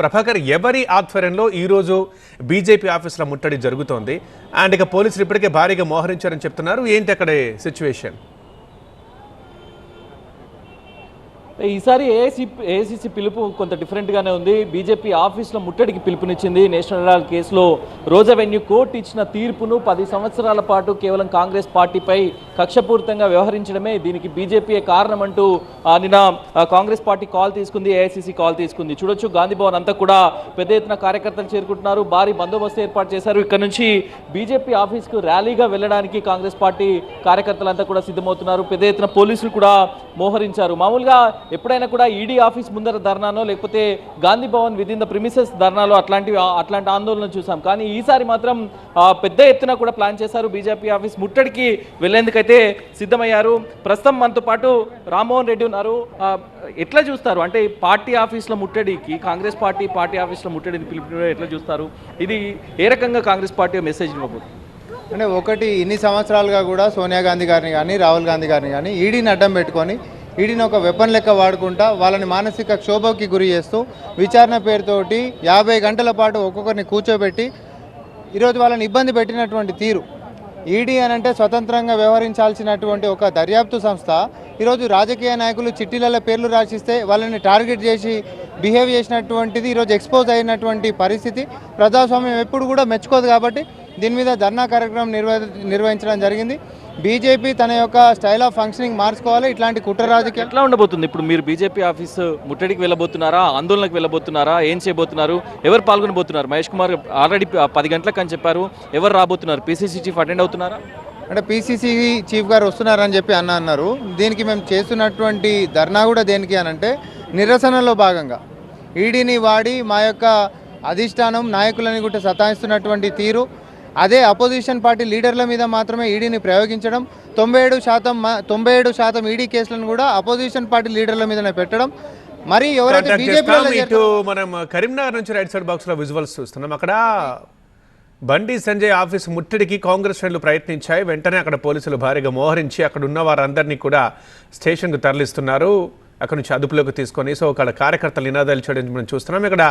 ప్రభాకర్ ఎవరి ఆధ్వర్యంలో ఈ రోజు బీజేపీ ఆఫీసుల ముట్టడి జరుగుతోంది అండ్ ఇక పోలీసులు ఇప్పటికే భారీగా మోహరించారని చెప్తున్నారు. ఏంటి అక్కడ సిచ్యువేషన్? ఈసారి ఏఐసీసీ పిలుపు కొంత డిఫరెంట్గానే ఉంది. బీజేపీ ఆఫీసులో ముట్టడికి పిలుపునిచ్చింది. నేషనల్ హెరాల్డ్ కేసులో రోజ్ అవెన్యూ కోర్టు ఇచ్చిన తీర్పును 10 సంవత్సరాల పాటు కేవలం కాంగ్రెస్ పార్టీపై కక్షపూరితంగా వ్యవహరించడమే దీనికి బీజేపీ కారణమంటూ నిన్న కాంగ్రెస్ పార్టీ కాల్ తీసుకుంది, ఏఐసీసీ కాల్ తీసుకుంది. చూడొచ్చు, గాంధీ భవన్ అంతా కూడా పెద్ద ఎత్తున కార్యకర్తలు చేరుకుంటున్నారు. భారీ బందోబస్తు ఏర్పాటు చేశారు. ఇక్కడ నుంచి బీజేపీ ఆఫీస్కు ర్యాలీగా వెళ్ళడానికి కాంగ్రెస్ పార్టీ కార్యకర్తలంతా కూడా సిద్ధమవుతున్నారు. పెద్ద ఎత్తున పోలీసులు కూడా మోహరించారు. మామూలుగా ఎప్పుడైనా కూడా ఈడీ ఆఫీస్ ముందర ధర్నానో లేకపోతే Gandhi Bhavan within the premises ధర్నాలో అట్లాంటి ఆందోళన చూసాం. కానీ ఈసారి మాత్రం పెద్ద ఎత్తున కూడా ప్లాన్ చేశారు. బీజేపీ ఆఫీస్ ముట్టడికి వెళ్లేందుకైతే సిద్ధమయ్యారు. ప్రస్తుతం మనతో పాటు రామ్మోహన్ రెడ్డి ఉన్నారు. ఎట్లా చూస్తారు అంటే పార్టీ ఆఫీసుల ముట్టడికి కాంగ్రెస్ పార్టీ ఆఫీసుల ముట్టడిని పిలుపు ఎట్లా చూస్తారు? ఇది ఏ రకంగా కాంగ్రెస్ పార్టీ మెసేజ్ ఇవ్వబోతుంది? అంటే ఒకటి, ఇన్ని సంవత్సరాలుగా కూడా సోనియా గాంధీ గారిని కానీ రాహుల్ గాంధీ గారిని కానీ ఈడీని అడ్డం పెట్టుకొని ఈడీని ఒక వెపన్ లెక్క వాడుకుంటా వాళ్ళని మానసిక క్షోభకి గురి చేస్తూ విచారణ పేరుతోటి 50 గంటల పాటు ఒక్కొక్కరిని కూర్చోబెట్టి ఈరోజు వాళ్ళని ఇబ్బంది పెట్టినటువంటి తీరు. ఈడీ అనంటే స్వతంత్రంగా వ్యవహరించాల్సినటువంటి ఒక దర్యాప్తు సంస్థ ఈరోజు రాజకీయ నాయకులు చిట్టీలలో పేర్లు రాసిస్తే వాళ్ళని టార్గెట్ చేసి బిహేవ్ చేసినటువంటిది ఈరోజు ఎక్స్పోజ్ అయినటువంటి పరిస్థితి. ప్రజాస్వామ్యం ఎప్పుడు కూడా మెచ్చుకోదు. కాబట్టి దీని మీద ధర్నా కార్యక్రమం నిర్వహించడం జరిగింది. బీజేపీ తన యొక్క స్టైల్ ఆఫ్ ఫంక్షనింగ్ మార్చుకోవాలి. ఇట్లాంటి కుట్ర రాజకీయం ఎట్లా ఉండబోతుంది? ఇప్పుడు మీరు బీజేపీ ఆఫీసు ముట్టడికి వెళ్ళబోతున్నారా, ఆందోళనకు వెళ్ళబోతున్నారా, ఏం చేయబోతున్నారు, ఎవరు పాల్గొనబోతున్నారు? మహేష్ కుమార్ ఆల్రెడీ 10 గంటలకు అని చెప్పారు. ఎవరు రాబోతున్నారు? పీసీసీ చీఫ్ అటెండ్ అవుతున్నారా? అంటే పీసీసీ చీఫ్ గారు వస్తున్నారని చెప్పి అన్నారు. దీనికి మేము చేస్తున్నటువంటి ధర్నా కూడా దేనికి అనంటే నిరసనలో భాగంగా ఈడీని వాడి మా యొక్క అధిష్టానం నాయకులని కూడా సతాయిస్తున్నటువంటి తీరు, అదే అపోజిషన్ పార్టీ లీడర్ల మీద మాత్రమే ఈడీని ప్రయోగించడం, 97% ఈడీ కేసులను కూడా అపోజిషన్ పార్టీ లీడర్ల మీదనే పెట్టడం. మరి ఎవరైతే బీజేపీ మనం కరీంనగర్ నుంచి రైట్ సైడ్ బాక్స్ లో విజువల్స్ చూస్తున్నాం. అక్కడ బండి సంజయ్ ఆఫీస్ ముట్టడికి కాంగ్రెస్ శ్రేణులు ప్రయత్నించాయి. వెంటనే అక్కడ పోలీసులు భారీగా మోహరించి అక్కడ ఉన్న వారందరినీ కూడా స్టేషన్కు తరలిస్తున్నారు. అక్కడ నుంచి అదుపులోకి తీసుకొని అక్కడ కార్యకర్తలు నినాదాలు చేయడం మనం చూస్తున్నాం. ఇక్కడ